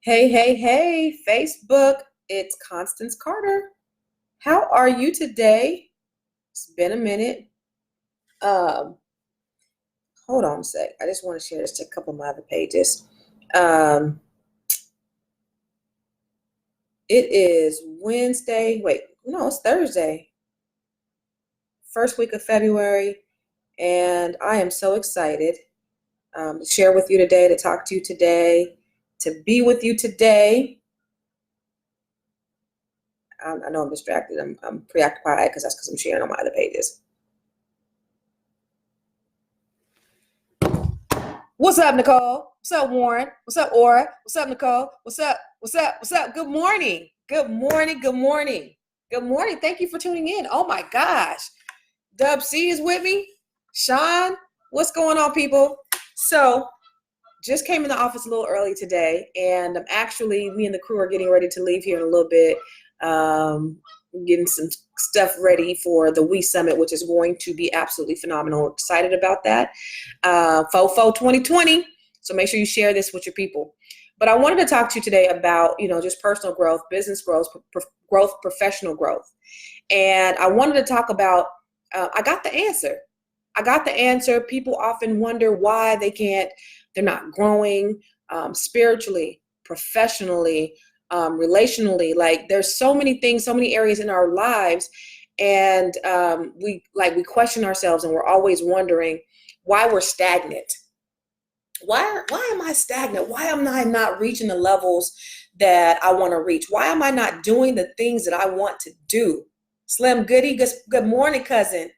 Hey, hey, hey, Facebook, it's Constance Carter. How are you today? It's been a minute. Um, Hold on a sec. I just want to share this to a couple of my other pages. Um, it is Wednesday. Wait, no, it's Thursday, first week of February, and I am so excited to share with you today, to talk to you today, to be with you today. I know I'm distracted. I'm preoccupied because I'm sharing on my other pages. What's up, Nicole? What's up, Warren? What's up, Aura? What's up, Nicole? What's up? What's up? What's up? Good morning. Good morning. Good morning. Good morning. Thank you for tuning in. Oh my gosh. Dub C is with me. Sean, what's going on, people? So, just came in the office a little early today, and me and the crew are getting ready to leave here in a little bit. Getting some stuff ready for the We Summit, which is going to be absolutely phenomenal. Excited about that. FOFO 2020. So make sure you share this with your people. But I wanted to talk to you today about, just personal growth, business growth, professional growth. And I wanted to talk about, I got the answer. People often wonder why they're not growing spiritually, professionally, relationally. Like there's so many things, so many areas in our lives, and we question ourselves, and we're always wondering why we're stagnant. Why am I stagnant? Why am I not reaching the levels that I want to reach? Why am I not doing the things that I want to do? Slim Goody, good morning, cousin.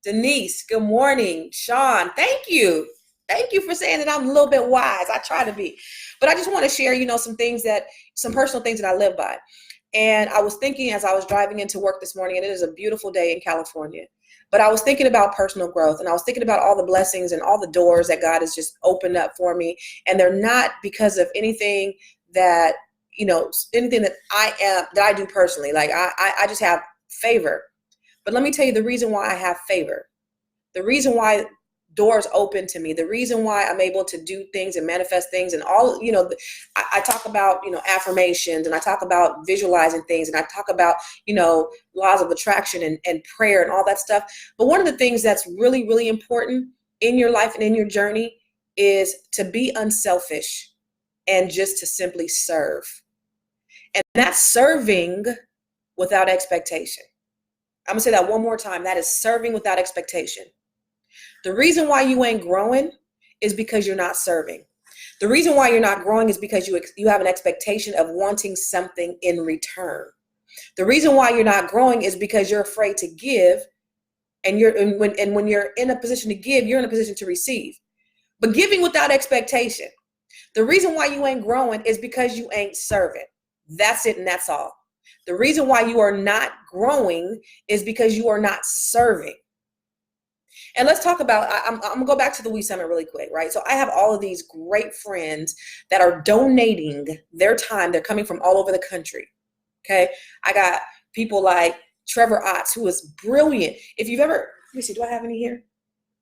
Denise, good morning. Sean, thank you. Thank you for saying that I'm a little bit wise. I try to be. But I just want to share, some personal things that I live by. And I was thinking as I was driving into work this morning, and it is a beautiful day in California, but I was thinking about personal growth, and I was thinking about all the blessings and all the doors that God has just opened up for me. And they're not because of anything that, anything that I do personally. Like I just have favor. But let me tell you the reason why I have favor, the reason why doors open to me, the reason why I'm able to do things and manifest things, and all, I talk about, affirmations, and I talk about visualizing things, and I talk about, laws of attraction and prayer and all that stuff. But one of the things that's really, really important in your life and in your journey is to be unselfish and just to simply serve. And that's serving without expectation. I'm gonna say that one more time. That is serving without expectation. The reason why you ain't growing is because you're not serving. The reason why you're not growing is because you have an expectation of wanting something in return. The reason why you're not growing is because you're afraid to give, and when you're in a position to give, you're in a position to receive. But giving without expectation. The reason why you ain't growing is because you ain't serving. That's it, and that's all. The reason why you are not growing is because you are not serving. And let's talk about, I'm going to go back to the We Summit really quick, right? So I have all of these great friends that are donating their time. They're coming from all over the country, okay? I got people like Trevor Otts, who is brilliant. If you've ever, let me see, do I have any here?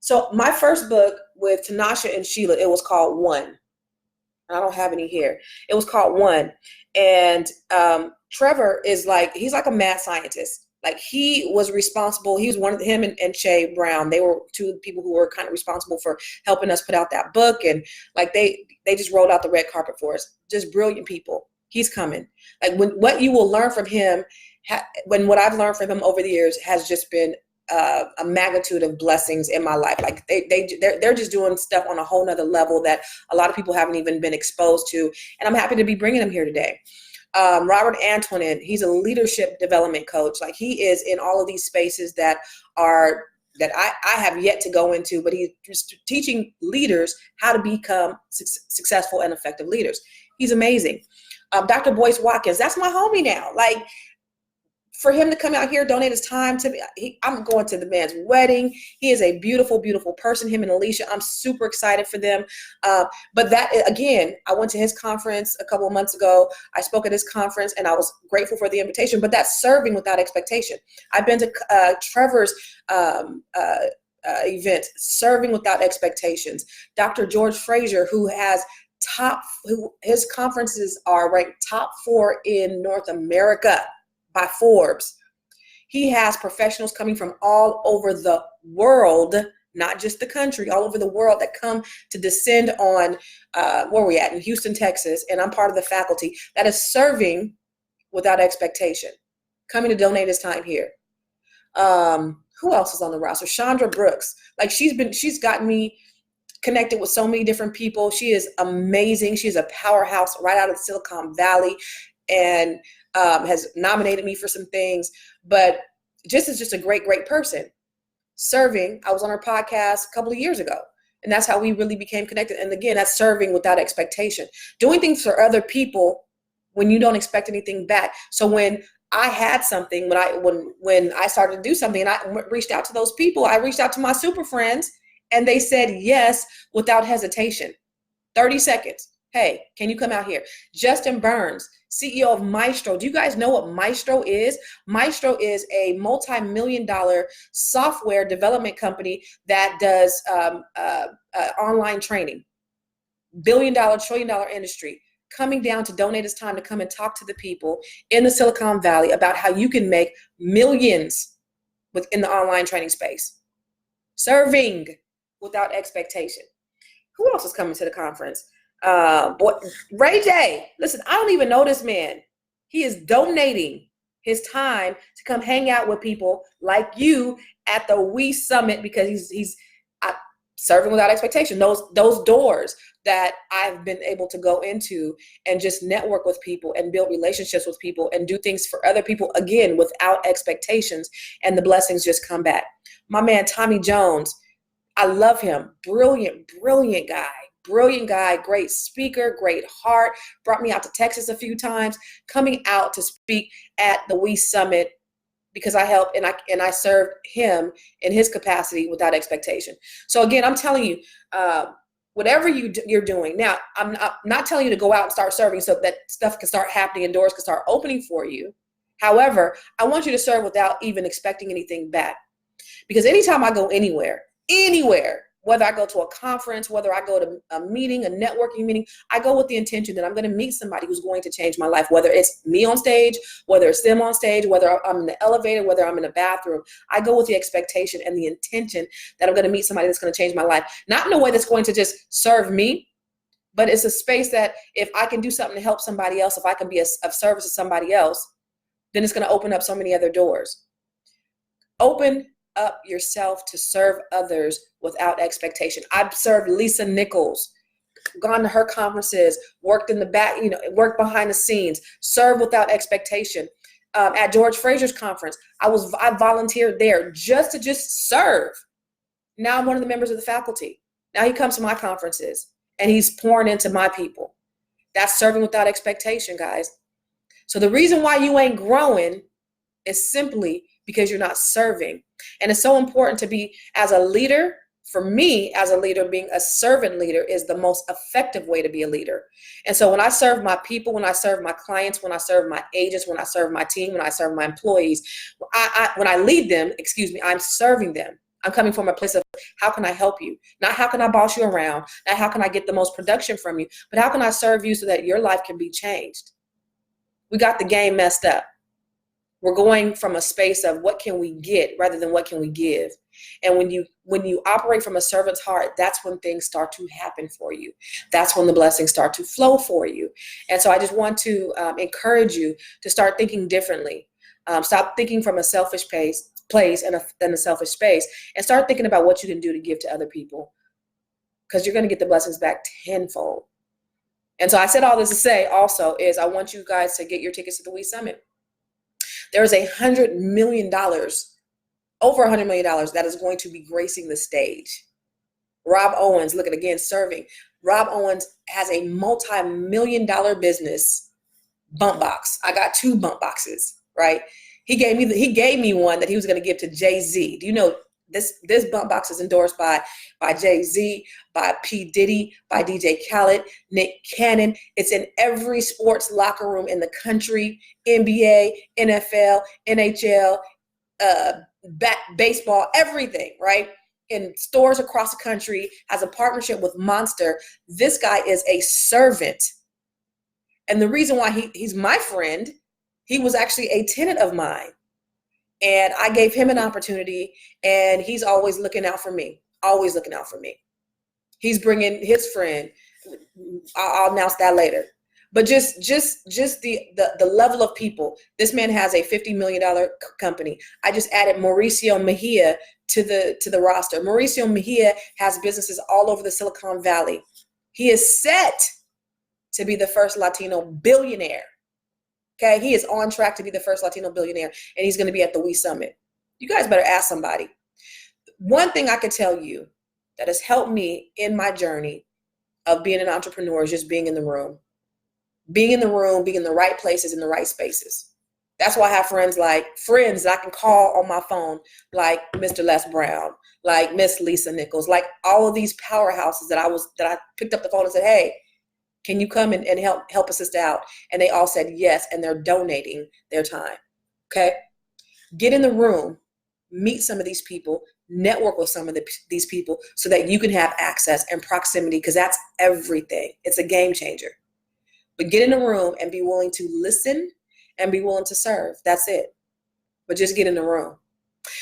So my first book with Tanasha and Sheila, it was called One. I don't have any here. It was called One. And Trevor is he's like a mad scientist. Like he was responsible. He was one of him and Shay Brown. They were two people who were kind of responsible for helping us put out that book. And they just rolled out the red carpet for us. Just brilliant people. He's coming. Like what you will learn from him, what I've learned from him over the years has just been a magnitude of blessings in my life. Like they're just doing stuff on a whole nother level that a lot of people haven't even been exposed to. And I'm happy to be bringing them here today. Robert Antoinette, he's a leadership development coach. Like he is in all of these spaces that I have yet to go into, but he's just teaching leaders how to become successful and effective leaders. He's amazing. Dr. Boyce Watkins, that's my homie now. Like for him to come out here, donate his time to me. I'm going to the man's wedding. He is a beautiful, beautiful person, him and Alicia. I'm super excited for them. But that, again, I went to his conference a couple of months ago. I spoke at his conference, and I was grateful for the invitation. But that's serving without expectation. I've been to Trevor's event, serving without expectations. Dr. George Fraser, who has his conferences are ranked top 4 in North America by Forbes. He has professionals coming from all over the world, not just the country, all over the world that come to descend on where we at in Houston, Texas. And I'm part of the faculty that is serving without expectation, coming to donate his time here. Who else is on the roster? Chandra Brooks. Like she's gotten me connected with so many different people. She is amazing. She's a powerhouse right out of Silicon Valley, and has nominated me for some things, but is just a great, great person. Serving, I was on her podcast a couple of years ago, and that's how we really became connected. And again, that's serving without expectation, doing things for other people when you don't expect anything back. So when I had something, when I started to do something and I reached out to those people, I reached out to my super friends and they said yes without hesitation. 30 seconds. Hey, can you come out here? Justin Burns, CEO of Maestro. Do you guys know what Maestro is? Maestro is a multi-million-dollar software development company that does online training. Billion-dollar, trillion-dollar industry. Coming down to donate his time to come and talk to the people in the Silicon Valley about how you can make millions within the online training space. Serving without expectation. Who else is coming to the conference? Ray J. Listen, I don't even know this man. He is donating his time to come hang out with people like you at the We Summit because he's serving without expectation. Those doors that I've been able to go into and just network with people and build relationships with people and do things for other people, again, without expectations, and the blessings just come back. My man, Tommy Jones, I love him. Brilliant guy, great speaker, great heart, brought me out to Texas a few times, coming out to speak at the We Summit because I helped and I served him in his capacity without expectation. So again, I'm telling you, whatever you're doing now, I'm not telling you to go out and start serving so that stuff can start happening and doors can start opening for you. However, I want you to serve without even expecting anything back. Because anytime I go anywhere, whether I go to a conference, whether I go to a meeting, a networking meeting, I go with the intention that I'm going to meet somebody who's going to change my life, whether it's me on stage, whether it's them on stage, whether I'm in the elevator, whether I'm in a bathroom. I go with the expectation and the intention that I'm going to meet somebody that's going to change my life. Not in a way that's going to just serve me, but it's a space that if I can do something to help somebody else, if I can be of service to somebody else, then it's going to open up so many other doors. Open up yourself to serve others without expectation. I've served Lisa Nichols, gone to her conferences, worked in the back, worked behind the scenes, served without expectation. At George Fraser's conference, I volunteered there just to serve. Now I'm one of the members of the faculty. Now he comes to my conferences and he's pouring into my people. That's serving without expectation, guys. So the reason why you ain't growing is simply because you're not serving. And it's so important to be, as a leader, for me as a leader, being a servant leader is the most effective way to be a leader. And so when I serve my people, when I serve my clients, when I serve my agents, when I serve my team, when I serve my employees, when I lead them, I'm serving them. I'm coming from a place of how can I help you? Not how can I boss you around? Not how can I get the most production from you? But how can I serve you so that your life can be changed? We got the game messed up. We're going from a space of what can we get rather than what can we give. And when you operate from a servant's heart, that's when things start to happen for you. That's when the blessings start to flow for you. And so I just want to encourage you to start thinking differently. Stop thinking from a selfish place and a selfish space, and start thinking about what you can do to give to other people, because you're going to get the blessings back tenfold. And so I said all this to say also is I want you guys to get your tickets to the We Summit. There's $100 million, over $100 million that is going to be gracing the stage. Rob Owens, look at again, serving. Rob Owens has a multi-million-dollar business bump box. I got 2 bump boxes, right? He gave me one that he was going to give to Jay-Z. Do you know this bump box is endorsed by Jay-Z, by P. Diddy, by DJ Khaled, Nick Cannon. It's in every sports locker room in the country, NBA, NFL, NHL, baseball, everything, right? in stores across the country, has a partnership with Monster. This guy is a servant. And the reason why he's my friend, he was actually a tenant of mine. And I gave him an opportunity, and he's always looking out for me, always looking out for me. He's bringing his friend. I'll announce that later. But just the level of people. This man has a $50 million company. I just added Mauricio Mejia to the roster. Mauricio Mejia has businesses all over the Silicon Valley. He is set to be the first Latino billionaire. Okay, he is on track to be the first Latino billionaire, and he's going to be at the We Summit. You guys better ask somebody. One thing I could tell you that has helped me in my journey of being an entrepreneur is just being in the room. Being in the room, being in the right places, in the right spaces. That's why I have friends that I can call on my phone, like Mr. Les Brown, like Miss Lisa Nichols, like all of these powerhouses that I picked up the phone and said, hey, can you come and help a sister out? And they all said yes, and they're donating their time. Okay? Get in the room, meet some of these people, network with some of these people so that you can have access and proximity, because that's everything. It's a game changer. But get in the room and be willing to listen and be willing to serve. That's it. But just get in the room.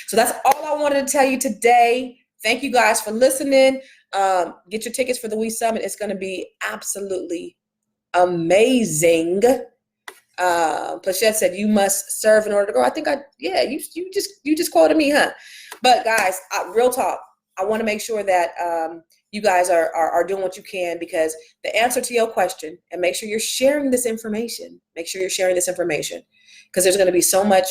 So that's all I wanted to tell you today. Thank you guys for listening. Get your tickets for the We Summit. It's going to be absolutely amazing. Plachette said you must serve in order to go. I think you just quoted me, huh? But guys, real talk. I want to make sure that you guys are doing what you can, because the answer to your question, and make sure you're sharing this information. Make sure you're sharing this information, because there's going to be so much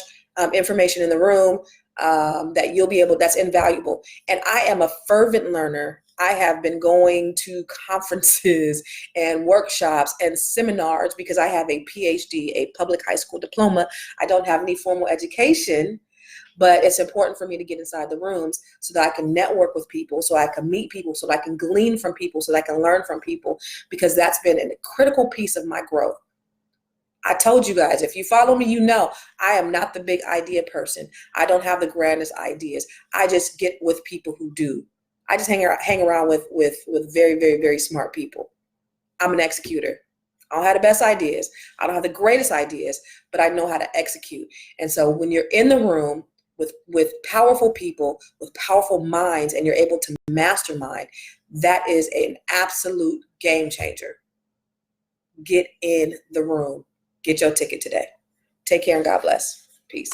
information in the room that you'll be able, that's invaluable. And I am a fervent learner. I have been going to conferences and workshops and seminars because I have a PhD, a public high school diploma. I don't have any formal education, but it's important for me to get inside the rooms so that I can network with people, so I can meet people, so that I can glean from people, so that I can learn from people, because that's been a critical piece of my growth. I told you guys, if you follow me, you know I am not the big idea person. I don't have the grandest ideas. I just get with people who do. I just hang around with very, very, very smart people. I'm an executor. I don't have the best ideas. I don't have the greatest ideas, but I know how to execute. And so when you're in the room with powerful people, with powerful minds, and you're able to mastermind, that is an absolute game changer. Get in the room. Get your ticket today. Take care and God bless. Peace.